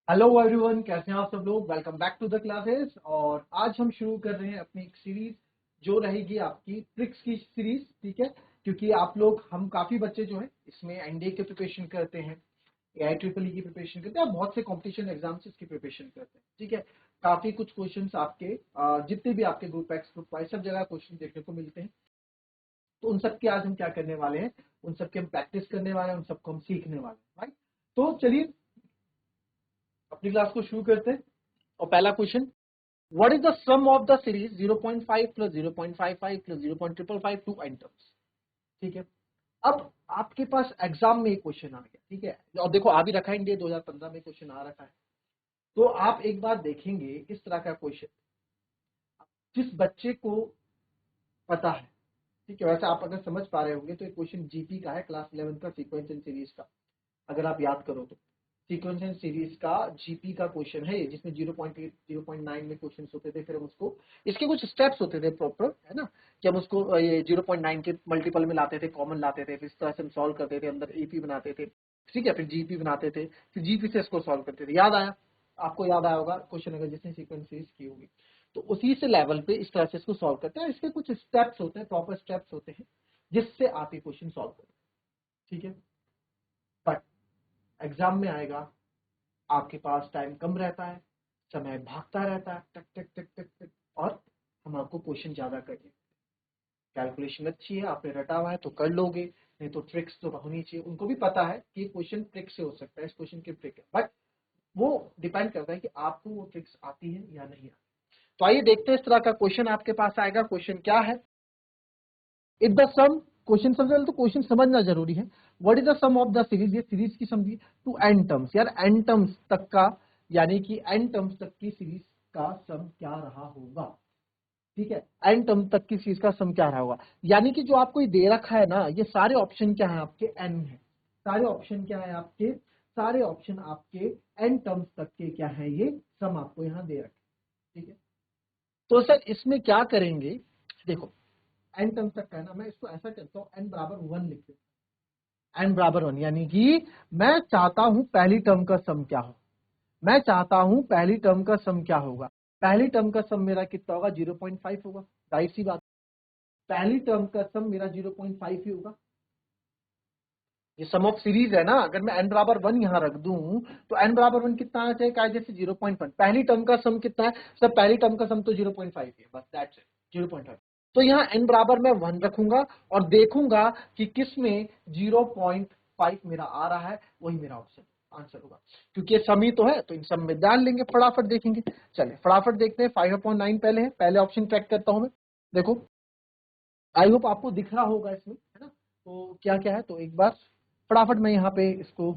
Hello everyone, कैसे हैं आप सब लोग। Welcome back to the classes. और आज हम शुरू कर रहे हैं अपनी एक सीरीज जो रहेगी आपकी ट्रिक्स की सीरीज। ठीक है, क्योंकि आप लोग हम काफी बच्चे जो हैं इसमें एनडीए की प्रिपरेशन करते हैं, एआई ट्रिपल ई की प्रिपरेशन करते हैं, बहुत से कंपटीशन एग्जाम्स की प्रिपरेशन करते हैं। ठीक है, काफी कुछ क्वेश्चंस आपके जितने भी आपके ग्रुप एक्स ग्रुप वाई सब जगह क्वेश्चन देखने को मिलते हैं। तो उन सब की आज हम क्या करने वाले हैं, उन सब की हम प्रैक्टिस करने वाले हैं, उन सबको हम सीखने वाले हैं। राइट, तो चलिए अपनी क्लास को शुरू करते हैं। और पहला question, what is the sum of the series 0.5 plus 0.55 plus 0.555 to n terms. ठीक है, अब आपके पास एग्जाम में एक क्वेश्चन आ गया। ठीक है, और देखो आ भी रखा है, इंडिया 2015 में क्वेश्चन आ रखा है। तो आप एक बार देखेंगे इस तरह का क्वेश्चन, जिस बच्चे को पता है। ठीक है, वैसे आप अगर समझ पा रहे होंगे तो एक क्वेश्चन जीपी का है, क्लास 11 का सीक्वेंस एंड सीरीज का। अगर आप याद करो तो सीक्वेंस एंड सीरीज का जीपी का क्वेश्चन है ये, जिसमें 0.8 0.9 में क्वेश्चंस होते थे। फिर हम उसको, इसके कुछ स्टेप्स होते थे प्रॉपर, है ना, कि हम उसको ये 0.9 के मल्टीपल में लाते थे, कॉमन लाते थे, फिर इस तरह से हम सॉल्व करते थे, अंदर एपी बनाते थे। ठीक है, फिर जीपी बनाते थे, फिर जीपी से इसको सॉल्व करते थे। याद आया आपको? याद आया होगा क्वेश्चन अगर जिसने सीक्वेंस सीरीज की होगी। तो उसी से लेवल पे इस तरह से इसको सॉल्व करते हैं। इसके कुछ स्टेप्स होते हैं, प्रॉपर स्टेप्स होते हैं, जिससे आप ये क्वेश्चन सॉल्व करते हैं। ठीक है, बट एग्जाम में आएगा, आपके पास टाइम कम रहता है, समय भागता रहता है, टक टक टक टक टक, और हम आपको क्वेश्चन ज्यादा करिए। कैलकुलेशन अच्छी है, आपने रटा हुआ है तो कर लोगे, नहीं तो ट्रिक्स तो होनी चाहिए। उनको भी पता है कि क्वेश्चन ट्रिक से हो सकता है, इस क्वेश्चन की ट्रिक है, बट वो डिपेंड करता है कि आपको वो ट्रिक्स आती है या नहीं आती। तो आइए देखते हैं इस तरह का क्वेश्चन आपके पास आएगा। क्वेश्चन क्या है? इफ द सम, क्वेश्चन सबसे पहले तो क्वेश्चन समझना जरूरी है। What is the sum of the series, ये सीरीज की समझिए, टू एन टर्म्स। यार एन टर्म्स तक का, यानी कि एन टर्म्स तक की सीरीज का सम क्या रहा होगा। ठीक है, एन टर्म तक की सीरीज का सम क्या रहा होगा, यानी कि जो आपको ये दे रखा है ना, ये सारे ऑप्शन क्या है आपके, एन है। सारे ऑप्शन क्या है आपके, सारे ऑप्शन आपके एन टर्म्स तक के क्या है, ये सम आपको यहाँ दे रखे। ठीक है, तो सर इसमें क्या करेंगे, देखो एन टर्म तक का है ना, मैं इसको ऐसा करता हूँ, एन बराबर 1 लिख देता हूं। एन बराबर 1 यानी कि मैं चाहता हूं पहली टर्म का सम क्या हो। मैं चाहता हूं पहली टर्म का सम क्या होगा। पहली टर्म का सम मेरा कितना होगा, 0.5 होगा। जाहिर सी बात, पहली टर्म का सम मेरा 0.5 ही होगा। ये सम ऑफ सीरीज है ना, अगर मैं एन बराबर 1 यहां रख दूं तो एन बराबर 1 कितना आना चाहिए, कायदे से 0.1। पहली टर्म का सम कितना है सर, पहली टर्म का सम तो 0.5 है, बस दैट्स इट, 0.5। तो यहाँ एन बराबर मैं 1 रखूंगा और देखूंगा कि किस में 0.5 मेरा आ रहा है, वही मेरा ऑप्शन आंसर होगा। क्योंकि ये सम ही तो है, तो इन सब में डाल लेंगे, फटाफट देखेंगे। चलिए फटाफट देखते हैं। 5/9 पहले है, पहले ऑप्शन ट्रैक करता हूं मैं। देखो, आई होप आपको दिख रहा होगा इसमें, है ना, तो क्या क्या है, तो एक बार फटाफट मैं यहाँ पे इसको,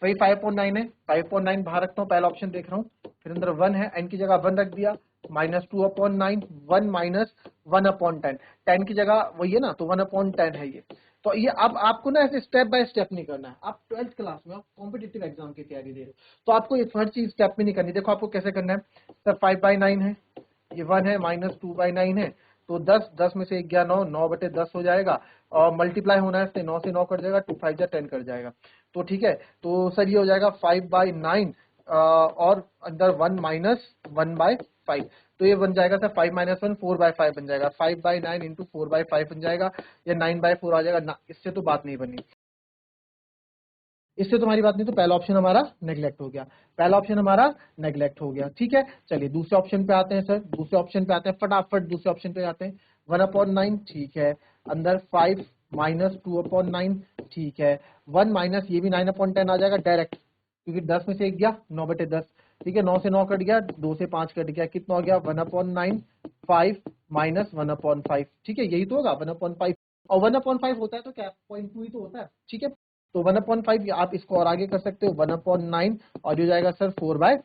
वही 5/9 है, 5/9 बाहर रखता हूँ, पहला ऑप्शन देख रहा हूँ, फिर अंदर 1 है, एन की जगह 1 रख दिया, -2/9, 1 माइनस 1/10, 10 की जगह वही है ना, तो 1/10 है ये। तो ये अब आपको ना ऐसे स्टेप बाय स्टेप नहीं करना है। आप 12th क्लास में, आप कॉम्पिटिटिव एग्जाम की तैयारी दे रहे हो, तो आपको ये हर चीज स्टेप में नहीं करनी। देखो आपको कैसे करना है, सर 5/9 है, ये 1 है, -2/9 है, तो 10, 10 में से 1 गया 9, 9/10 हो जाएगा, और मल्टीप्लाई होना है इससे, 9 से 9 कट जाएगा, 2 5 जा 10 कट जाएगा। तो ठीक है, तो सर ये हो जाएगा 5/9, और अंदर 1 माइनस 1/5, तो ये बन जाएगा सर 5 - 1 4/5 बन जाएगा, 5/9 इंटू 4/5 बन जाएगा, या 9/4 आ जाएगा ना। इससे तो बात नहीं बनी, इससे तुम्हारी बात नहीं, तो पहला ऑप्शन हमारा नेग्लेक्ट हो गया, पहला ऑप्शन हमारा नेग्लेक्ट हो गया। ठीक है, चलिए दूसरे ऑप्शन पे आते हैं सर, दूसरे ऑप्शन पे आते हैं, फटाफट दूसरे ऑप्शन पे आते हैं। 1/9 ठीक है, अंदर 5 - 2/9 ठीक है, 1 माइनस ये भी 9/10 आ जाएगा डायरेक्ट, क्योंकि 10 में से 1 गया, 9/10। ठीक है, 9 से 9 कट गया, 2 से 5 कट गया, कितना हो गया 1/9, 5 माइनस 1/5। ठीक है, यही तो होगा 1/5, और 1/5 होता है तो क्या 0.2 ही तो होता है। ठीक है, तो 1/5 आप इसको और आगे कर सकते हो, 1/9, और ये हो जाएगा सर 4/,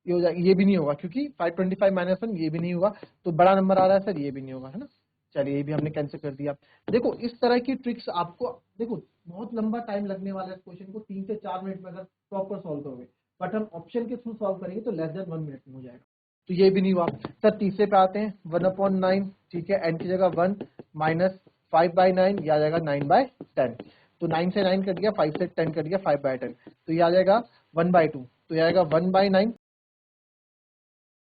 ये हो जाएगा, ये भी नहीं होगा क्योंकि 525 - 1 ये भी नहीं होगा, तो बड़ा नंबर आ रहा है सर, ये भी नहीं होगा, है ना। चलिए ये भी हमने कैंसिल कर दिया। देखो इस तरह की ट्रिक्स आपको, देखो बहुत लंबा टाइम लगने वाला है इस क्वेश्चन को, 3 से 4 मिनट में अगर प्रॉपर सॉल्व करोगे, बट हम ऑप्शन के थ्रू सॉल्व करेंगे तो लेस देन 1 मिनट में हो जाएगा। तो ये भी नहीं हुआ। सर तीसरे पे आते हैं, 1/9 ठीक है, एन की जगह 1 माइनस 5/9, ये आ जाएगा 9/10। तो 9 से 9 कट गया, 5 से 10 कट गया, 5/10। तो ये आ जाएगा 1/2। तो ये आएगा 1/9,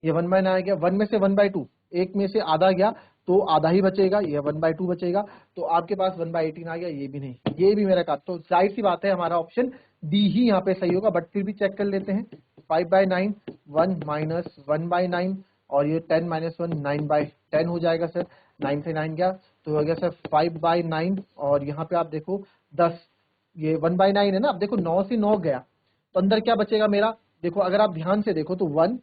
ये 1/9 आ गया। 1 में से 1/2, एक में से आधा गया तो आधा ही बचेगा, ये 1/2 बचेगा। तो आपके पास 1/18 आ गया, ये भी नहीं, ये भी मेरा काट। तो जाहिर सी बात है हमारा ऑप्शन डी ही यहाँ पे सही होगा, बट फिर भी चेक कर लेते हैं। 5/9, 1 माइनस 1/9, और ये 10 माइनस 1, 9/10 हो जाएगा सर। 9 से 9 गया तो हो गया सर 5/9, और यहाँ पे आप देखो 10, ये 1/9 है ना। अब देखो 9 से 9 गया तो अंदर क्या बचेगा मेरा, देखो अगर आप ध्यान से देखो तो 1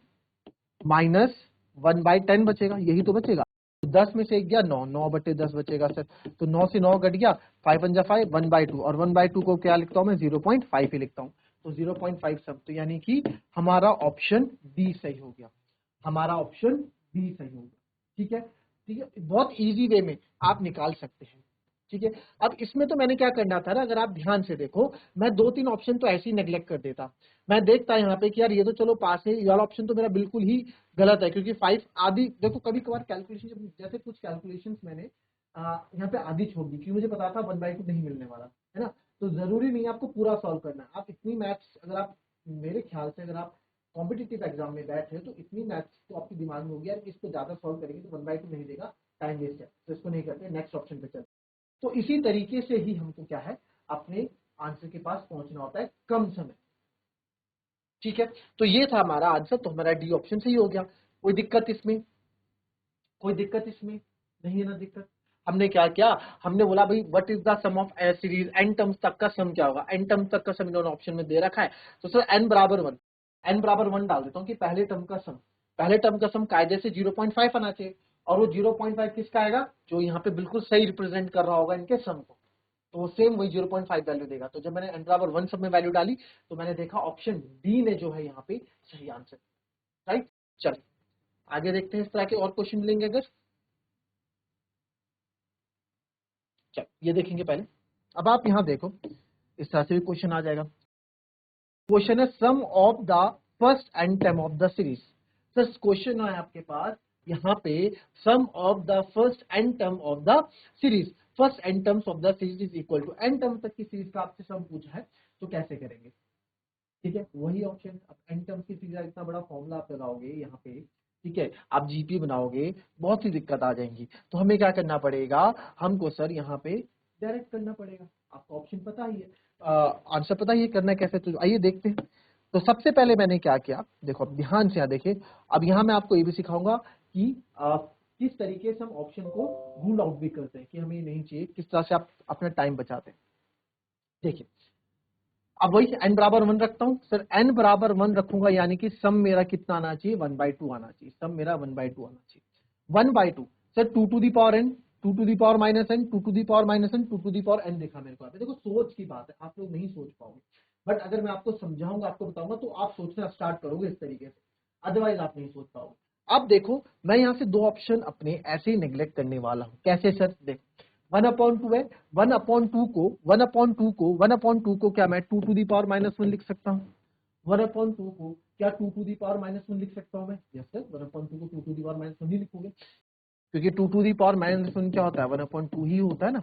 माइनस 1/10 बचेगा, यही तो बचेगा। 10 में से 1 गया 9, 9/10 बचेगा सर। तो 9 से 9 घट गया, 5 पंजा 5, 1/2, और 1/2 को क्या लिखता हूं मैं, 0.5 ही लिखता हूं। तो 0.5 सब, तो यानी कि हमारा ऑप्शन बी सही हो गया, हमारा ऑप्शन बी सही होगा। ठीक है, ठीक है, बहुत इजी वे में आप निकाल सकते हैं। ठीक है, अब इसमें तो मैंने क्या करना था ना, अगर आप ध्यान से देखो, मैं 2-3 ऑप्शन तो ऐसे ही नेग्लेक्ट कर देता। मैं देखता यहाँ पे कि यार ये तो चलो पास है, ये वाला ऑप्शन तो मेरा बिल्कुल ही गलत है, क्योंकि 5 आधी, देखो कभी कभार कैलकुलेशन, जैसे कुछ कैलकुलेशंस मैंने यहाँ पे आधी छोड़ दी, क्योंकि मुझे पता था 1/2 नहीं मिलने वाला है ना। तो जरूरी नहीं आपको पूरा सॉल्व करना है। आप इतनी मैथ्स, अगर आप, मेरे ख्याल से अगर आप कॉम्पिटिटिव एग्जाम में बैठे तो इतनी मैथ्स तो आपके दिमाग में होगी यार, इसको ज्यादा सॉल्व करेंगे तो 1/2 नहीं देगा, टाइम वेस्ट है, तो इसको नहीं करते, नेक्स्ट ऑप्शन पे चलते। तो इसी तरीके से ही हमको क्या है, अपने आंसर के पास पहुंचना होता है कम समय। ठीक है, तो ये था हमारा आंसर, तो हमारा डी ऑप्शन सही हो गया। कोई दिक्कत इसमें, कोई दिक्कत इसमें नहीं है ना दिक्कत। हमने क्या किया, हमने बोला भाई what is the sum of a series, n terms तक का सम क्या होगा। एन टर्म्स तक का सम इन्होंने ऑप्शन में दे रखा है, तो सर एन बराबर 1, एन बराबर 1 डाल देता हूँ कि पहले टर्म का सम, पहले टर्म का सम कायदे से 0.5 आना चाहिए, और वो 0.5 किसका आएगा, जो यहाँ पे बिल्कुल सही रिप्रेजेंट कर रहा होगा इनके सम को, तो वो सेम वही 0.5 वैल्यू देगा। तो जब मैंने एन बराबर 1 सब में वैल्यू डाली तो मैंने देखा ऑप्शन डी में जो है यहाँ पे सही आंसर। राइट, चल आगे देखते हैं, इस तरह के और क्वेश्चन मिलेंगे अगर। चल ये देखेंगे पहले। अब आप यहाँ देखो, इस तरह से भी क्वेश्चन आ जाएगा। क्वेश्चन है sum of the first n term of the series. Sir question है आपके पास यहाँ पे, sum of the first n term of the series, first n terms of the series is equal to n term तक की series का आपसे सम पूछा है, तो कैसे करेंगे। ठीक है, वही ऑप्शन। अब एन टर्म्स की सीरीज, इतना बड़ा फॉर्मूला आप लगाओगे यहाँ पे, ठीक है, आप जीपी बनाओगे, बहुत सी दिक्कत आ जाएंगी। तो हमें क्या करना पड़ेगा, हमको सर यहाँ पे डायरेक्ट करना पड़ेगा। आपको ऑप्शन पता ही है, आंसर पता ही है, करना कैसे, तो आइए देखते हैं। तो सबसे पहले मैंने क्या किया, देखो अब ध्यान से यहाँ देखिए। अब यहाँ मैं आपको ये भी सिखाऊंगा कि किस तरीके से हम ऑप्शन को रूल आउट भी करते हैं, कि हमें नहीं चाहिए, किस तरह से आप अपना टाइम बचाते हैं। देखिए अब वही n बराबर 1 रखता हूं सर, n बराबर 1 रखूंगा यानी कि सम मेरा कितना आना चाहिए, 1/2 आना चाहिए, सम मेरा 1/2 आना चाहिए। 1/2 sir 2 to the power n, 2 to the power minus n, 2 to the power minus n, 2 to the power n देखा मेरे को। देखो सोच की बात है, आप लोग नहीं सोच पाओगे, बट अगर मैं आपको समझाऊंगा, आपको बताऊंगा, तो आप सोचना स्टार्ट करोगे इस तरीके से, अदरवाइज आप नहीं सोच पाओगे। अब देखो मैं यहाँ से 2 ऑप्शन अपने ऐसे ही नेग्लेक्ट करने वाला हूँ, कैसे सर, देखो 1/2 है, 1/2 को क्या मैं 2 टू दी पावर माइनस 1 लिख सकता हूँ। 1/2 को क्या 2 टू दी पावर माइनस 1 लिख सकता हूँ मैं, यस सर, 1/2 को 2 टू दी पावर माइनस 1 ही लिखोगे, क्योंकि 2 टू दी पावर माइनस 1 क्या होता है, 1/2 ही होता है ना।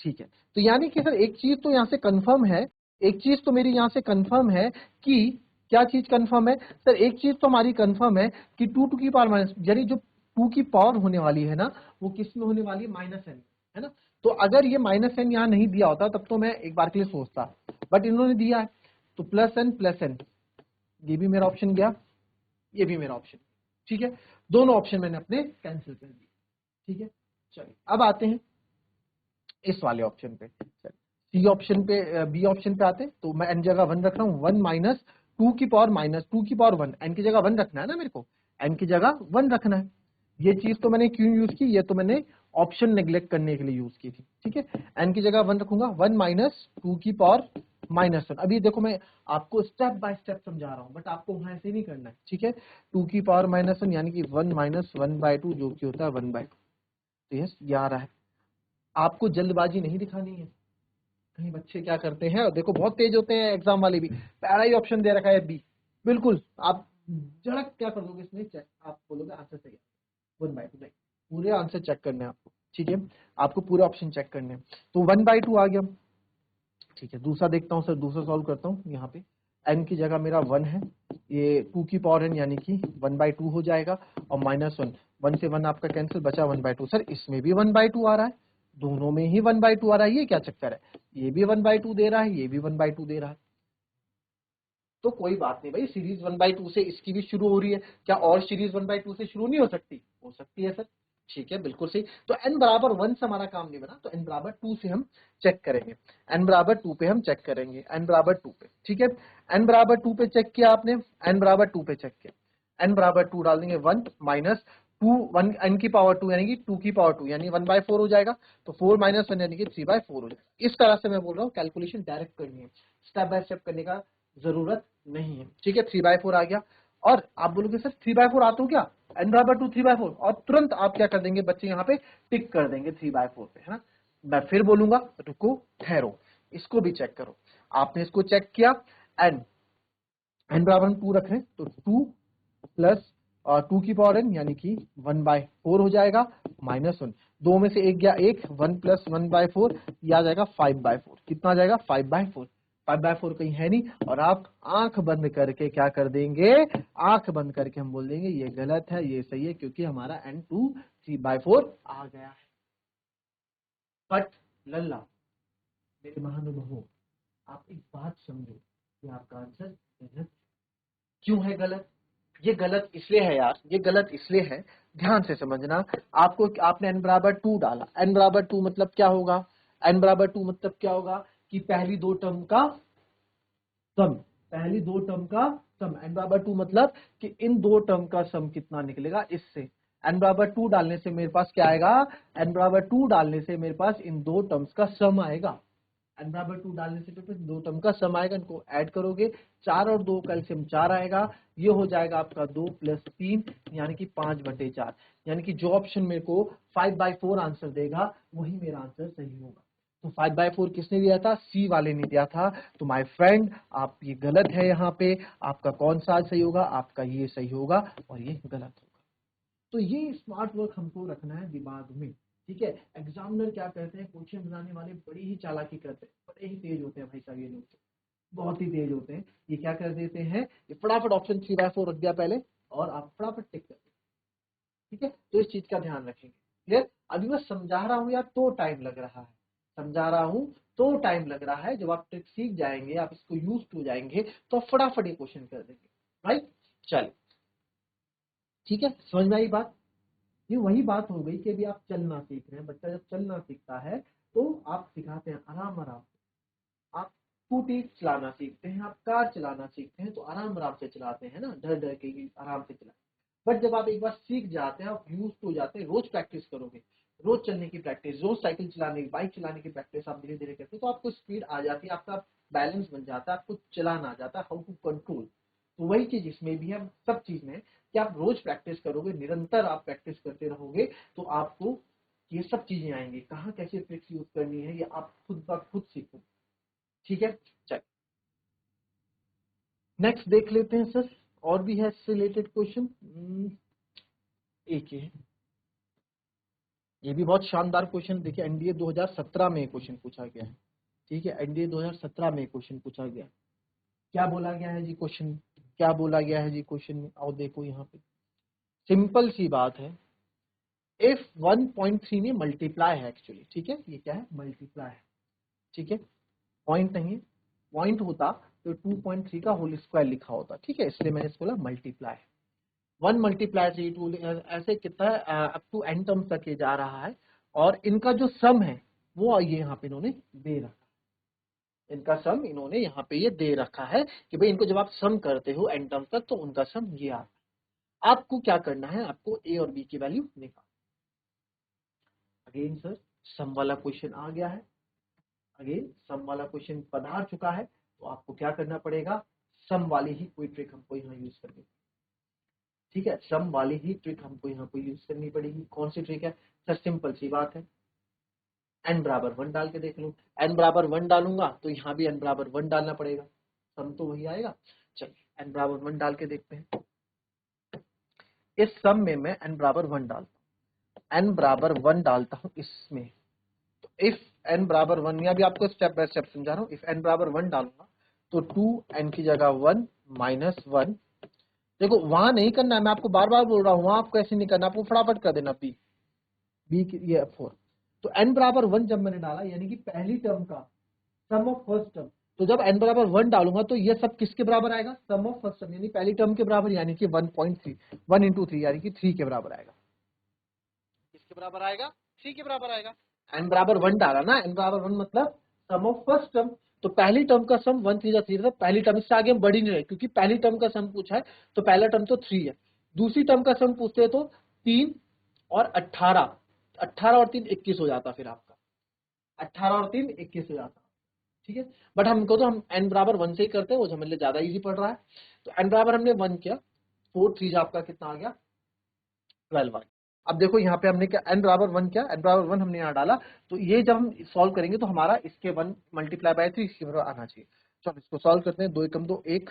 ठीक है, तो यानी कि सर एक चीज तो यहाँ से कंफर्म है, एक चीज तो मेरी यहाँ से कंफर्म है कि, क्या चीज कंफर्म है सर, एक चीज तो हमारी कंफर्म है कि 2 टू की पावर माइनस, यानी जो 2 की पावर होने वाली है ना, वो किस में होने वाली है, माइनस एन, है ना। तो अगर ये माइनस एन यहाँ नहीं दिया होता तब तो मैं एक बार के लिए सोचता, बट इन्होंने दिया है, तो प्लस एन, ये भी मेरा ऑप्शन गया, ये भी मेरा ऑप्शन। ठीक है, दोनों ऑप्शन मैंने अपने कैंसिल कर दिए। ठीक है, चलिए अब आते हैं इस वाले ऑप्शन पे, सी ऑप्शन पे, बी ऑप्शन पे आते हैं। तो मैं एन जगह 1 रख रहा हूँ, 1 माइनस 2 की पावर माइनस 2 की पावर 1, एन की जगह 1 रखना है ना मेरे को, एन की जगह 1 रखना है। ये चीज तो मैंने क्यों यूज की, ये तो मैंने ऑप्शन नेग्लेक्ट करने के लिए यूज की थी। ठीक है, एन की जगह 1 रखूंगा, 1 माइनस 2 की पावर माइनस 1। अभी देखो मैं आपको स्टेप बाय स्टेप समझा रहा हूँ, बट आपको वहां ऐसे नहीं करना है। ठीक है, 2 की पावर माइनस 1 यानी कि 1 माइनस 1/2, जो कि होता है 1/2। तो यस ये आ रहा है, आपको जल्दबाजी नहीं दिखानी है। कहीं बच्चे क्या करते हैं, और देखो बहुत तेज होते हैं एग्जाम वाले भी, पहला ही ऑप्शन दे रखा है बी, बिल्कुल आप झड़क क्या कर दोगे इसमें, चेक, आप बोलोगे आंसर सही है, 1/2 नहीं, पूरे आंसर चेक करने हैं आपको। ठीक है, आपको पूरे ऑप्शन चेक करने हैं। तो 1/2 आ गया, ठीक है। दूसरा देखता हूँ सर, दूसरा सॉल्व करता हूँ। यहाँ पे n की जगह मेरा 1 है, ये 2 की पावर n यानी कि 1/2 हो जाएगा, और -1, 1 से 1 आपका कैंसिल, बचा 1/2। सर इसमें भी 1/2 आ रहा है, दोनों में ही 1/2 आ रहा है, ये क्या चक्कर है? ये भी 1/2 दे रहा है, ये भी 1/2 दे रहा है। तो कोई बात नहीं भाई, सीरीज 1/2 से इसकी भी शुरू हो रही है, क्या और सीरीज 1/2 से शुरू नहीं हो सकती? हो सकती है सर, ठीक है, बिल्कुल सही। तो n बराबर 1 से हमारा काम नहीं बना, तो n बराबर 2 से हम चेक करेंगे, n बराबर 2 पे हम चेक करेंगे, n बराबर 2 पे, ठीक है। n बराबर 2 पे चेक किया आपने, n बराबर 2 पे चेक किया, n बराबर 2 डाल देंगे, 1 माइनस 2, 1 n की पावर 2 यानी कि 2 की पावर 2 यानी 1/4 हो जाएगा, तो 4 माइनस 1 यानी कि 3/4 हो जाएगा। इस तरह से मैं बोल रहा हूँ, कैलकुलेशन डायरेक्ट करनी है, स्टेप बाय स्टेप करने का जरूरत नहीं है, ठीक है। 3/4 आ गया, और आप बोलोगे सर 3/4 आता हो क्या? n बराबर 2 3/4, और तुरंत आप क्या कर देंगे बच्चे, यहाँ पे टिक कर देंगे 3/4 पे, है ना। मैं फिर बोलूंगा, रुको ठहरो, इसको भी चेक करो। आपने इसको चेक किया, n बराबर हम 2 रख रहे हैं, तो 2 प्लस 2 की पावर n यानी कि 1/4 हो जाएगा, -1, 2 में से एक गया, 1 प्लस 1/4 ये आ जाएगा 5/4। कितना आ जाएगा? 5/4। 5/4 कहीं है नहीं, और आप आंख बंद करके क्या कर देंगे, आंख बंद करके हम बोल देंगे ये गलत है, ये सही है, क्योंकि हमारा n2 3/4 आ गया है। बट लल्ला मेरे महानुभावों, आप एक बात समझो कि आपका आंसर गलत। क्यों है गलत? ये गलत इसलिए है यार, ये गलत इसलिए है, ध्यान से समझना। आपको, आपने n बराबर 2 डाला, n बराबर 2 मतलब क्या होगा? n बराबर 2 मतलब क्या होगा कि पहली दो टर्म का सम, पहली दो टर्म का सम। n बराबर 2 मतलब कि इन दो टर्म का सम कितना निकलेगा इससे। n बराबर 2 डालने से मेरे पास क्या आएगा? n बराबर 2 डालने से मेरे पास इन दो टर्म्स का सम आएगा। n बराबर 2 डालने से फिर दो टर्म का सम आएगा, इनको ऐड करोगे, 4 और 2 कैल्सियम 4 आएगा, ये हो जाएगा आपका 2 + 3 यानी कि 5/4, यानी कि जो ऑप्शन मेरे को 5/4 आंसर देगा वही मेरा आंसर सही होगा। तो 5/4 किसने दिया था? सी वाले ने दिया था। तो माय फ्रेंड, आप ये गलत है, यहाँ पे आपका कौन सा सही होगा? आपका ये सही होगा, और ये गलत होगा। तो ये स्मार्ट वर्क हमको रखना है दिमाग में, ठीक है। एग्जामिनर क्या करते हैं, क्वेश्चन बनाने वाले बड़ी ही चालाकी करते हैं, बड़े ही तेज होते हैं भाई साहब, ये लोग तो बहुत ही तेज होते हैं। ये क्या कर देते हैं, ये फटाफट ऑप्शन 3/4 रख दिया पहले, और आप फटाफट टिक कर, ठीक है। तो इस चीज का ध्यान रखेंगे, क्लियर। अभी मैं समझा रहा हूँ यार, तो टाइम लग रहा है, समझा रहा हूँ तो टाइम लग रहा है। जब आप ट्रिक सीख जाएंगे, आप इसको यूज हो जाएंगे, तो आप फटाफट ये क्वेश्चन कर देंगे, राइट। चलिए, ठीक है, समझ में आई बात। ये वही बात हो गई कि अभी आप चलना सीख रहे हैं, बच्चा जब चलना सीखता है तो आप सिखाते हैं आराम आराम से। आप स्कूटी चलाना सीखते हैं, आप कार चलाना सीखते हैं, तो आराम आराम से चलाते हैं ना, डर डर के ही आराम से चलाते हैं। बट जब आप एक बार सीख जाते हैं, आप यूज हो जाते हैं, रोज प्रैक्टिस करोगे, रोज चलने की प्रैक्टिस, रोज साइकिल चलाने की, बाइक चलाने की प्रैक्टिस आप धीरे धीरे करते हो, तो आपको स्पीड आ जाती है, आपका बैलेंस बन जाता है, आपको चलाना आ जाता है, हाउ टू कंट्रोल। तो वही चीज इसमें भी है, सब चीज में कि आप रोज प्रैक्टिस करोगे, निरंतर आप प्रैक्टिस करते रहोगे, तो आपको ये सब चीजें आएंगी, कहाँ कैसे ट्रिक्स यूज करनी है, ये आप खुद ब खुद सीखोगे, ठीक है। चल, नेक्स्ट देख लेते हैं सर, और भी है इससे रिलेटेड क्वेश्चन। एक ये है, ये भी बहुत शानदार क्वेश्चन। देखिए, एनडीए 2017 में क्वेश्चन पूछा गया है, ठीक है, एनडीए 2017 में क्वेश्चन पूछा गया। क्या बोला गया है जी क्वेश्चन, क्या बोला गया है जी क्वेश्चन में? आओ देखो यहाँ पे, सिंपल सी बात है, इफ 1.3 में मल्टीप्लाई है एक्चुअली, ठीक है, ये क्या है? मल्टीप्लाई है, ठीक है, पॉइंट नहीं है। पॉइंट होता तो 2.3 का होल स्क्वायर लिखा होता, ठीक है, इसलिए मैंने इसको बोला मल्टीप्लाई। 1 मल्टीप्लाई से 2, ऐसे कितना अप टू एन टर्म्स तक ये जा रहा है, और इनका जो सम है वो ये यहाँ पे इन्होंने दे रखा है, इनका सम इन्होंने यहाँ पे ये दे रखा है कि भाई इनको जब आप सम करते हो एन टर्म्स तक, तो उनका सम ये आता है। आपको क्या करना है, आपको ए और बी की वैल्यू निकाल। अगेन सर, सम वाला क्वेश्चन आ गया है, अगेन सम वाला क्वेश्चन पधार चुका है, तो आपको क्या करना पड़ेगा, सम वाली ही कोई ट्रिक हमको यहाँ यूज करनी पड़ेगी, ठीक है, सम वाली ही ट्रिक हमको यहाँ पे यूज करनी पड़ेगी। कौन सी ट्रिक है सर? सिंपल सी बात है, n बराबर 1 डाल के देख लो। n बराबर 1 डालूंगा तो यहाँ भी n बराबर 1 डालना पड़ेगा, सम तो वही आएगा। चलिए, n बराबर 1 डाल के देखते हैं। इस सम में मैं n बराबर 1 डालता हूँ, n बराबर 1 डालता हूं इसमें, तो इफ n बराबर 1, या भी आपको स्टेप बाय स्टेप समझा रहा हूं, इफ n बराबर 1 डालूंगा तो 2n की जगह 1 माइनस 1। देखो वहां नहीं करना है, मैं आपको बार बार बोल रहा हूं, वहां आपको ऐसे नहीं करना, आपको फटाफट कर देना बी, ये 4। तो n बराबर 1 जब मैंने डाला यानी कि पहली टर्म का सम ऑफ फर्स्ट टर्म, तो जब n बराबर 1 डालूंगा तो ये सब किसके बराबर आएगा, सम ऑफ फर्स्ट टर्म यानी पहली टर्म के बराबर, यानी कि 1.3, 1 इंटू 3 यानी कि 3 के बराबर आएगा। किसके बराबर आएगा, 3 के बराबर आएगा। n बराबर 1 डाला ना, n बराबर 1 मतलब सम ऑफ फर्स्ट टर्म, तो पहली टर्म का सम 1 3 3 था, पहली टर्म से आगे हम बढ़ ही नहीं रहे क्योंकि पहली टर्म का सम पूछा है, तो पहला टर्म तो 3 है। दूसरी टर्म का सम पूछते हैं तो 3 और 18, 18 और 3 21 हो जाता, फिर आपका 18 और 3 21 हो जाता, ठीक है। बट हमको तो हम n बराबर 1 से ही करते हैं, वो हमारे लिए ज्यादा इजी पड़ रहा है। तो n बराबर हमने 1 किया, 4 3 आपका कितना आ गया, 12 आ गया। अब देखो यहाँ पे हमने क्या, n बराबर 1 क्या, n बराबर 1 हमने यहाँ डाला, तो ये जब हम सॉल्व करेंगे तो हमारा इसके 1 मल्टीप्लाई बाय 3 इसके बराबर आना चाहिए। चलो इसको सॉल्व करते हैं, 2 एकम 2 1,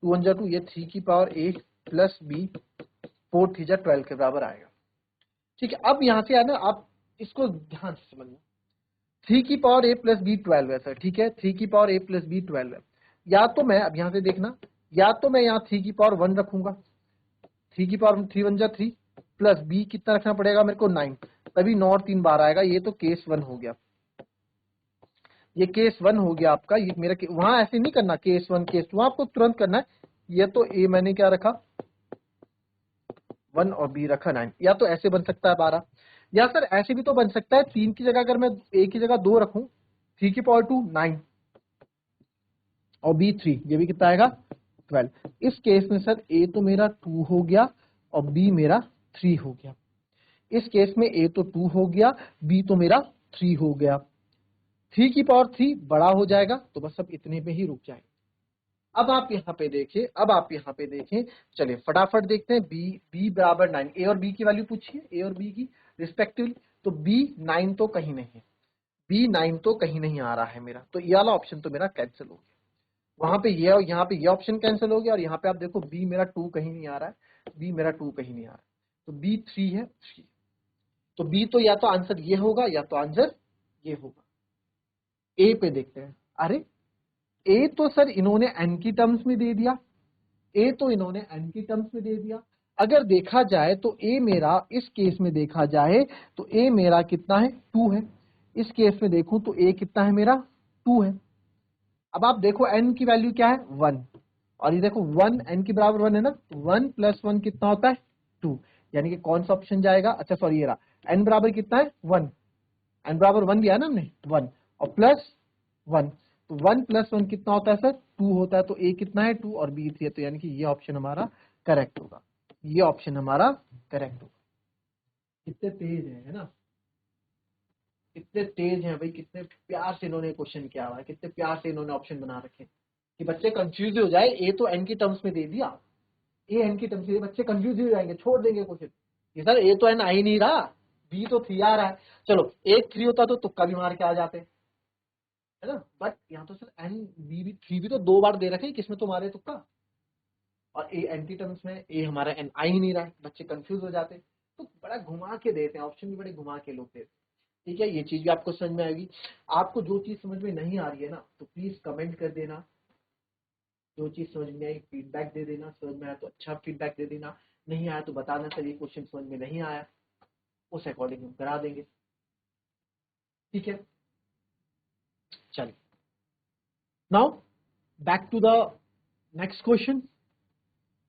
2 1 जा 2, ये 3 की पावर a प्लस b, 4 3 जा 12 के बराबर आएगा, ठीक है। अब यहाँ से आना, आप इसको ध्यान से समझना, 3 की पावर a प्लस बी 12 है सर, ठीक है, 3 की पावर a प्लस बी 12 है। या तो मैं, अब यहाँ से देखना, या तो मैं यहाँ 3 की पावर 1 रखूंगा, 3 की पावर 3 1 जा 3, प्लस b कितना रखना पड़ेगा मेरे को 9, तभी 9 और 3 बार आएगा, ये तो केस 1 हो गया, ये केस 1 हो गया आपका। ये मेरा वहां ऐसे नहीं करना केस 1 केस 2, आपको तुरंत करना है। ये तो a मैंने क्या रखा 1 और b रखा 9, या तो ऐसे बन सकता है 12, या सर ऐसे भी तो बन सकता है, 3 की जगह अगर मैं a की जगह 2 रखूं, 3 की पावर 2 9 और b 3, ये भी कितना आएगा 12। इस केस में सर a तो मेरा 2 हो गया और b मेरा 3 हो गया। इस केस में a तो 2 हो गया, b तो मेरा 3 हो गया। 3 की पावर 3 बड़ा हो जाएगा, तो बस अब इतने पे ही रुक जाएंगे। अब आप यहाँ पे देखें, अब आप यहाँ पे देखें, चलिए फटाफट देखते हैं, b बराबर 9, a और b की वैल्यू पूछिए, a और b की रिस्पेक्टिवली, तो b 9 तो कहीं नहीं है, b 9 तो कहीं नहीं आ रहा है मेरा, तो ये वाला ऑप्शन तो मेरा कैंसिल हो गया। वहां पे ये और यहाँ पे ये ऑप्शन कैंसिल हो गया, और यहाँ पे आप देखो b मेरा 2 कहीं नहीं आ रहा है, b मेरा 2 कहीं नहीं आ रहा है, तो b 3 है 3, तो b तो या तो आंसर ये होगा या तो आंसर ये होगा। a पे देखते हैं, अरे a तो सर इन्होंने n की टर्म्स में दे दिया, a तो इन्होंने n की टर्म्स में दे दिया। अगर देखा जाए तो a मेरा, इस केस में देखा जाए तो a मेरा कितना है 2 है, इस केस में देखूं तो a कितना है मेरा 2 है। अब आप देखो n की वैल्यू क्या है 1, और ये देखो 1 n के बराबर 1 है ना, 1 प्लस 1 कितना होता है 2, यानी कि कौन सा ऑप्शन जाएगा, अच्छा सॉरी ये रहा, n बराबर कितना है 1, n बराबर 1 दिया ना हमने 1 और प्लस 1, तो 1 प्लस 1 कितना होता है सर 2 होता है, तो a कितना है 2 और b 3 है, तो यानी कि ये ऑप्शन हमारा करेक्ट होगा, ये ऑप्शन हमारा करेक्ट होगा। कितने तेज है ना, कितने तेज हैं भाई, कितने प्यार से इन्होंने क्वेश्चन किया हुआ है, कितने प्यार से इन्होंने ऑप्शन बना रखे कि बच्चे कंफ्यूज हो जाए, ए तो एन की टर्म्स में दे दिया, ए एन की टर्म्स में, बच्चे कंफ्यूज हो जाएंगे, छोड़ देंगे क्वेश्चन, ये सर ए तो एन आ ही नहीं रहा, बी तो 3 आ रहा है, चलो एक 3 होता तो तुक्का भी मार के आ जाते, है ना, बट यहाँ तो सर एन बी भी 3 भी तो 2 बार दे रखे, किसमें तो मारे तुक्का, और ए एन की टर्म्स में ए हमारा एन आ ही नहीं रहा है, बच्चे कंफ्यूज हो जाते, तो बड़ा घुमा के देते हैं ऑप्शन भी, बड़े घुमा के लोग देते हैं, ठीक है। ये चीज भी आपको समझ में आएगी। आपको जो चीज समझ में नहीं आ रही है ना, तो प्लीज कमेंट कर देना, जो चीज समझ में आई फीडबैक दे देना, समझ में आया तो अच्छा फीडबैक दे देना, नहीं आया तो बताना सर ये क्वेश्चन समझ में नहीं आया, उस अकॉर्डिंग हम करा देंगे, ठीक है। चलिए now back to the next question.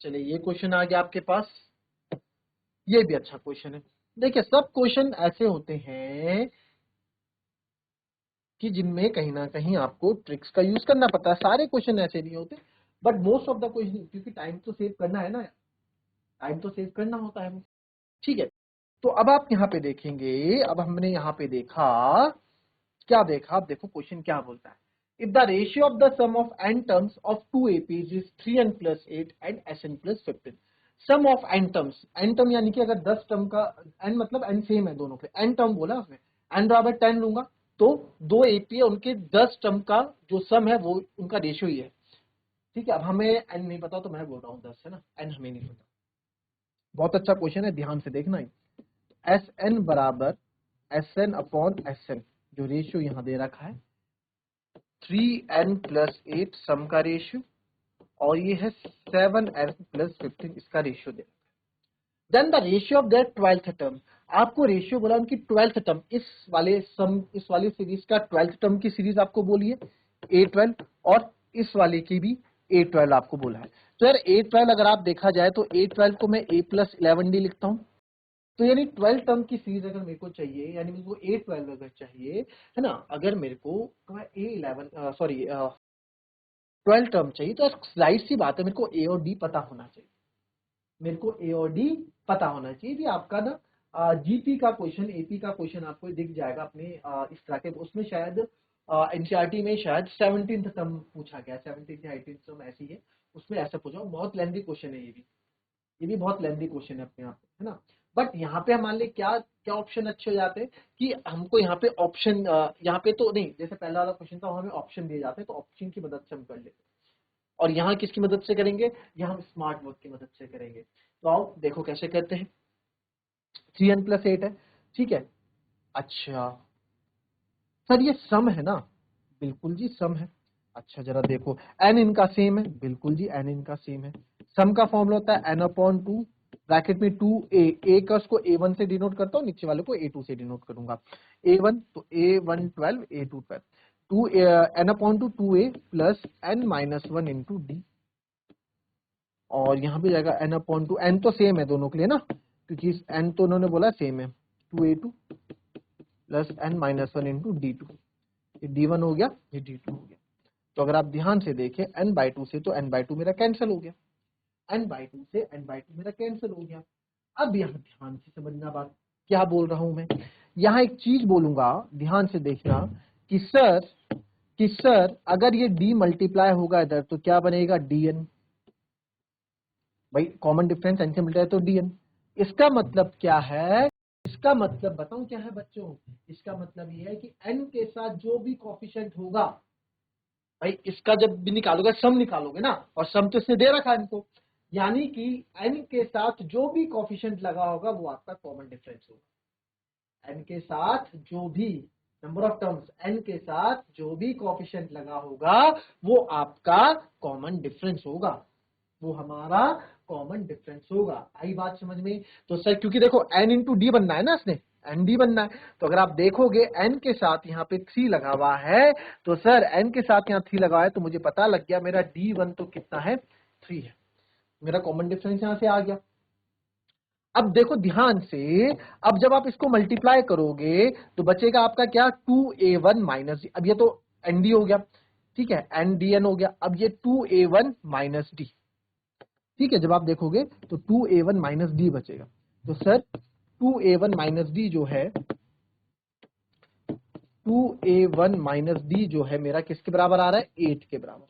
चलिए ये क्वेश्चन आ गया आपके पास, ये भी अच्छा क्वेश्चन है। देखिए सब क्वेश्चन ऐसे होते हैं कि जिनमें कहीं ना कहीं आपको ट्रिक्स का यूज करना पड़ता है, सारे क्वेश्चन ऐसे नहीं होते, but most of the question, क्योंकि टाइम तो सेव करना है ना, टाइम तो सेव करना होता है, ठीक है। तो अब आप यहाँ पे देखेंगे, अब हमने यहाँ पे देखा, क्या देखा, आप देखो क्वेश्चन क्या बोलता है, if the ratio of the sum of n terms of 2 APs इज 3n plus 8 and sn plus 15, sum of n terms, n term यानी कि अगर 10 टर्म का, n मतलब n सेम है दोनों के, n टर्म बोला उसने, n बराबर 10 लूंगा, तो 2 AP है, उनके 10 टर्म का जो सम है वो उनका रेशियो ही है, ठीक है। अब हमें n नहीं पता तो मैं बोल रहा हूँ 10 है ना, n हमें नहीं पता। बहुत अच्छा क्वेश्चन है, ध्यान से देखना ही। एस एन बराबर S n upon S n, जो रेशियो यहां दे रखा है 3n+8 सम का रेशियो, और ये है 7n+15 इसका रेशियो दे। Then the ratio of that 12th term, आपको रेशियो बोला उनकी 12th टर्म, इस वाले सीरीज का 12th टर्म की सीरीज आपको बोली है A12, और इस वाले की भी A12 आपको बोला है। तो यार A12 अगर आप देखा जाए तो A12 को मैं A+11D लिखता हूं, तो यानी 12 टर्म की सीरीज अगर मेरे को चाहिए, यानी मेरे को A12 अगर चाहिए, है ना, अगर मेरे को A11 सॉरी 12 टर्म चाहिए, तो जाहिर सी बात है मेरे को A और D पता होना चाहिए, मेरे को ए और डी पता होना चाहिए। भी आपका ना जीपी का क्वेश्चन, एपी का क्वेश्चन आपको दिख जाएगा अपने इस तरह के, उसमें शायद एनसीईआरटी में शायद 17th टर्म पूछा गया, 17th या 18th टर्म ऐसी है, उसमें ऐसा पूछा। बहुत लेंथी क्वेश्चन है ये भी बहुत लेंथी क्वेश्चन है अपने आप में, है ना। बट यहाँ पे मान ली क्या क्या ऑप्शन अच्छे हो जाते हैं कि हमको यहाँ पे ऑप्शन, यहाँ पे तो नहीं, जैसे पहला वाला क्वेश्चन था हमें ऑप्शन दिए जाते हैं, तो ऑप्शन की मदद से हम कर लेते हैं। और यहाँ किसकी मदद से करेंगे, यहाँ हम स्मार्ट वर्क की मदद से करेंगे। तो आओ देखो कैसे करते हैं। 3n+8 है, ठीक है। अच्छा सर ये सम है ना, बिल्कुल जी सम है। अच्छा जरा देखो n इनका सेम है, बिल्कुल जी n इनका सेम है। सम का फॉर्मूला होता है n/2, ब्रैकेट में 2a का उसको a1 से डिनोट करता हूँ, नीचे वाले को a2 से डिनोट करूंगा। a1 तो a1 12, a2 12, 2 n/2 2a plus n-1 into D, और यहाँ पे जाएगा n/2, n तो सेम है दोनों के लिए ना, क्योंकि n तो उन्होंने बोला सेम है, 2a2 plus n-1 into d2, ये d1 हो गया, ये d2 हो गया। तो अगर आप ध्यान से देखें n/2 से, तो n/2 मेरा कैंसिल हो गया, n/2 से n/2 मेरा कैंसिल हो गया। अब यहाँ ध्यान से समझना बात, क्या बोल रहा हूं मैं, यहाँ एक चीज बोलूंगा, ध्यान से देखना कि सर अगर ये d मल्टीप्लाई होगा इधर तो क्या बनेगा, dn, भाई कॉमन डिफरेंस n से मिलता है तो dn। इसका मतलब क्या है, इसका मतलब बताऊं क्या है बच्चों, इसका मतलब ये है कि n के साथ जो भी कोफिशिएंट होगा, भाई इसका जब भी निकालोगे सम निकालोगे ना, और सम तो इसने दे रखा है इनको, यानी कि n के साथ जो भी कोफिशिएंट लगा होगा वो आपका कॉमन डिफरेंस होगा। n के साथ जो भी नंबर ऑफ टर्म्स, n के साथ जो भी कोफिशिएंट लगा होगा वो आपका कॉमन डिफरेंस होगा, वो हमारा कॉमन डिफरेंस होगा। आई बात समझ में। तो सर क्योंकि देखो n इंटू डी बनना है ना, इसने एन डी बनना है, तो अगर आप देखोगे n के साथ यहाँ पे 3 लगा हुआ है, तो सर n के साथ यहाँ 3 लगा है, तो मुझे पता लग गया मेरा d1 तो कितना है, 3 है, मेरा कॉमन डिफरेंस यहाँ से आ गया। अब देखो ध्यान से, अब जब आप इसको मल्टीप्लाई करोगे तो बचेगा आपका क्या, 2a1 माइनस डी, अब ये तो nd हो गया, ठीक है, ndn हो गया, अब ये 2a1 माइनस डी, ठीक है। जब आप देखोगे तो 2a1 माइनस डी बचेगा, तो सर 2a1 माइनस डी जो है, 2a1 माइनस डी जो है मेरा किसके बराबर आ रहा है, 8 के बराबर।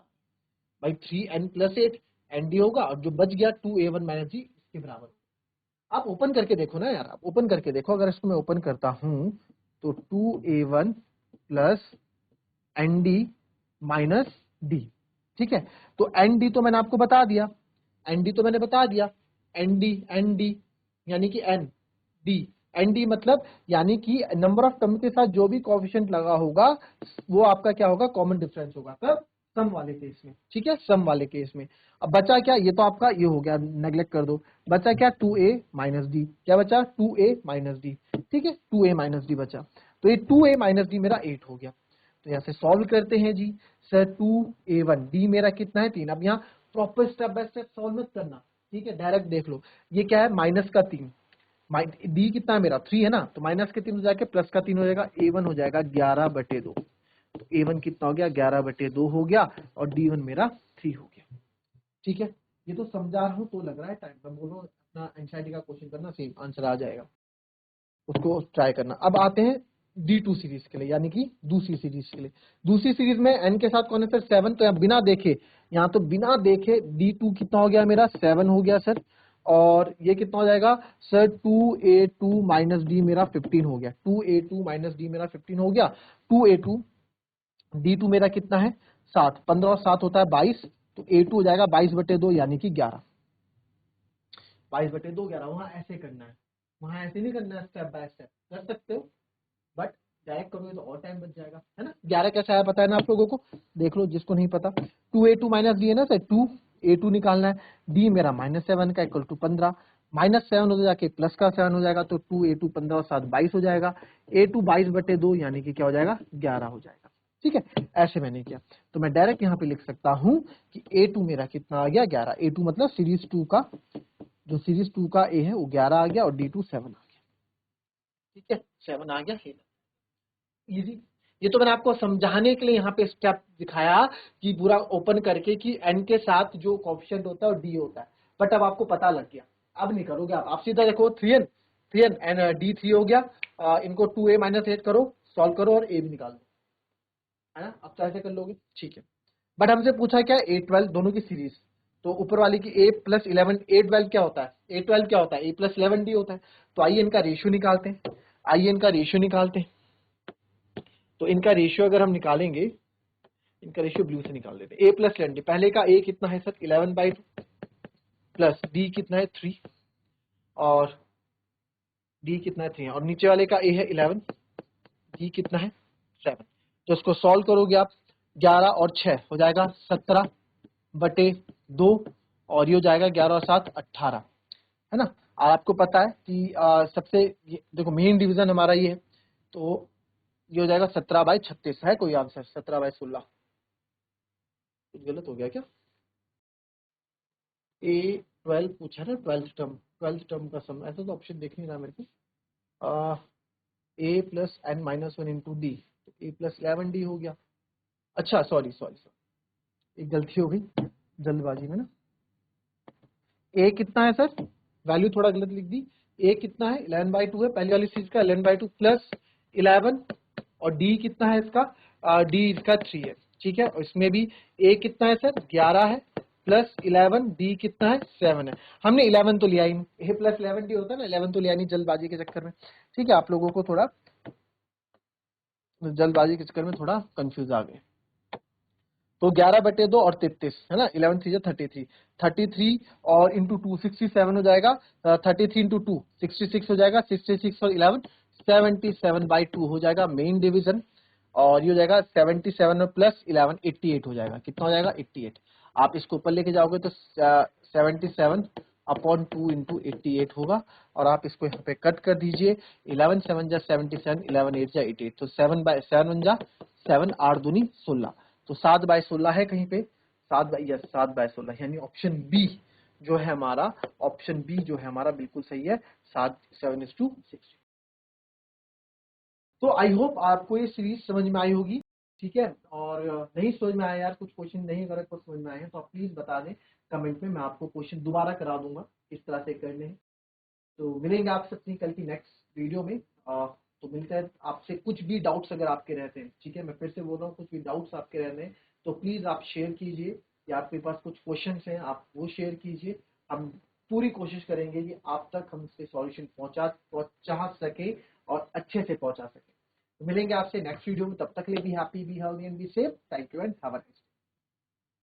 भाई 3n+8 nd होगा, और जो बच गया 2a1 माइनस डी इसके बराबर। आप ओपन करके देखो ना यार, आप ओपन करके देखो, अगर इसको मैं ओपन करता हूं तो 2a1 plus nd minus D, ठीक है। तो nd तो मैंने आपको बता दिया, nd तो मैंने बता दिया, nd यानी कि n d, nd मतलब यानी कि नंबर ऑफ टर्म के साथ जो भी कोएफिशिएंट लगा होगा वो आपका क्या होगा, कॉमन डिफरेंस होगा, कब, सम वाले केस में, ठीक है, सम वाले केस में। अब बचा क्या, ये तो आपका ये हो गया, नेग्लेक्ट कर दो, बचा क्या 2a माइनस डी, क्या बचा 2a माइनस डी, ठीक है, 2a माइनस डी बचा, तो ये 2a माइनस डी मेरा 8 हो गया। तो यहाँ से सॉल्व करते हैं जी, सर 2a1 डी मेरा कितना है, 3। अब यहाँ proper step by step solve मत करना, ठीक है, डायरेक्ट देख लो, ये क्या है माइनस का 3, डी कितना है मेरा 3 है ना, तो माइनस के 3 हो जाके प्लस का 3 हो जाएगा, a1 हो जाएगा 11/2, तो a1 कितना हो गया 11/2 हो गया, और d1 मेरा 3 हो गया, ठीक है। ये तो समझा रहा हूँ तो लग रहा है टाइम, मैं बोल रहा हूँ अपना एनसीईआरटी का क्वेश्चन करना, सेम आंसर आ जाएगा, उसको ट्राई करना। अब आते हैं D2 सीरीज के लिए, यानी कि दूसरी सीरीज के लिए। दूसरी सीरीज में n के साथ कौन है सर, 7, तो यहाँ बिना देखे, यहाँ तो बिना देखे D2 कितना हो गया मेरा, 7 हो गया सर, और ये कितना हो जाएगा सर, 2a2 माइनस डी मेरा 15 हो गया, 2a2 माइनस डी मेरा 15 हो गया, 2a2 D2 मेरा कितना है 7, 15 और 7 होता है 22, तो a2 हो जाएगा 22/2 यानी कि 11, 22/2 11, वहां ऐसे करना है, वहां ऐसे नहीं करना है, स्टेप बाय स्टेप कर सकते हो, बट डायरेक्ट करोगे तो और टाइम बच जाएगा, है ना। 11 कैसे आया पता है ना आप लोगों को, देख लो जिसको नहीं पता। 2a2 माइनस डी है ना सर, 2a2 निकालना है, डी मेरा -7 का इक्वल टू 15, -7 हो जाके प्लस का 7 हो जाएगा, तो 2a2 15 और 7 22 हो जाएगा, a2 22/2 यानी कि क्या हो जाएगा 11 हो जाएगा। ठीक है, ऐसे मैंने किया, तो मैं डायरेक्ट यहाँ पे लिख सकता हूँ कि a2 मेरा कितना आ गया 11, a2 मतलब सीरीज 2 का, जो सीरीज 2 का a है वो 11 आ गया और d2 7 आ गया। ठीक है, 7 आ गया, इजी। ये तो मैंने आपको समझाने के लिए यहाँ पे स्टेप दिखाया कि पूरा ओपन करके कि एन के साथ जो कोएफिशिएंट होता है और डी होता है, बट अब आपको पता लग गया। अब नहीं करोगे आप सीधा देखो 3n एंड d3 हो गया, इनको 2a - 8 करो, सॉल्व करो और a भी निकाल दो, है ना। अब तो ऐसे कर लोगे, ठीक है। बट हमसे पूछा क्या, a12 दोनों की सीरीज, तो ऊपर वाली की a + 11, a12 क्या होता है, a12 क्या होता है, a + 11 d होता है। तो आइए इनका रेशियो निकालते हैं, आइए इनका रेशियो निकालते हैं। तो इनका रेशियो अगर हम निकालेंगे, इनका रेशियो ब्लू से निकाल देते हैं, a + 11d, पहले का a कितना है सर 11/2 प्लस d कितना है 3 और d कितना है 3 और नीचे वाले का a है 11, d कितना है 7। तो इसको सॉल्व करोगे आप, 11 और 6 हो जाएगा 17/2 और ये हो जाएगा 11 और 7 18, है ना। और आपको पता है कि सबसे देखो मेन डिवीजन हमारा ये है, तो ये हो जाएगा 17/36 है कोई आंसर, 17/16। कुछ गलत हो गया क्या, A12 पूछा ना, 12th टर्म का सम, ऐसा तो ऑप्शन देख नहीं रहा मेरे को। a + n - 1 × d, तो a + 11d हो गया। अच्छा सॉरी सॉरी सॉरी, एक गलती हो गई जल्दबाजी में ना। a कितना है सर, वैल्यू थोड़ा गलत लिख दी, a कितना है 11/2 है, पहली वाली चीज का 11/2 प्लस 11 और d कितना है इसका, d इसका 3 है, ठीक है। और इसमें भी a कितना है सर 11 है प्लस 11, d कितना है 7 है। हमने 11 तो लिया ही नहीं, a + 11d होता है ना, 11 तो लिया नहीं जल्दबाजी के चक्कर में, ठीक है। आप लोगों को थोड़ा जल्दबाजी के चक्कर में थोड़ा कंफ्यूज आ गए। तो 11/2 और 33 है ना, 11 3 33, 33 और इंटू 2 67 हो जाएगा, 33 इंटू 2 66 हो जाएगा, 66 और 11 77/2 हो जाएगा मेन डिवीजन। और ये हो जाएगा 77 में प्लस 11 88 हो जाएगा, कितना हो जाएगा 88। आप इसको ऊपर लेके जाओगे तो 77/2 इंटू 88 होगा, और आप इसको यहाँ पे कट कर दीजिए, 11 7 जा 77, 11 8 जा 88, तो 7/7 जा 7, 8 दूनी 16, तो 7/16 है कहीं पे, 7/16 यानी ऑप्शन बी जो है हमारा, ऑप्शन बी जो है हमारा बिल्कुल सही है, 7:7:6। तो आई होप आपको ये सीरीज समझ में आई होगी, ठीक है। और नहीं समझ में आया यार, कुछ क्वेश्चन नहीं अगर आपको समझ में आए हैं तो आप प्लीज बता दें कमेंट में, मैं आपको क्वेश्चन दोबारा करा दूंगा किस तरह से करने हैं। तो मिलेंगे आपसे अपनी कल की नेक्स्ट वीडियो में। तो मिलते हैं आपसे, कुछ भी डाउट्स अगर आपके रहते हैं, ठीक है, मैं फिर से बोल रहा हूँ, कुछ भी डाउट्स आपके रहते हैं तो प्लीज आप शेयर कीजिए, या आपके पास कुछ क्वेश्चन हैं आप वो शेयर कीजिए। हम पूरी कोशिश करेंगे कि आप तक हम इसके सॉल्यूशन पहुंचा सके और अच्छे से पहुंचा सके। तो मिलेंगे आपसे नेक्स्ट वीडियो में, तब तक के लिए भी happy, be healthy and be safe. Thank you and have a nice day.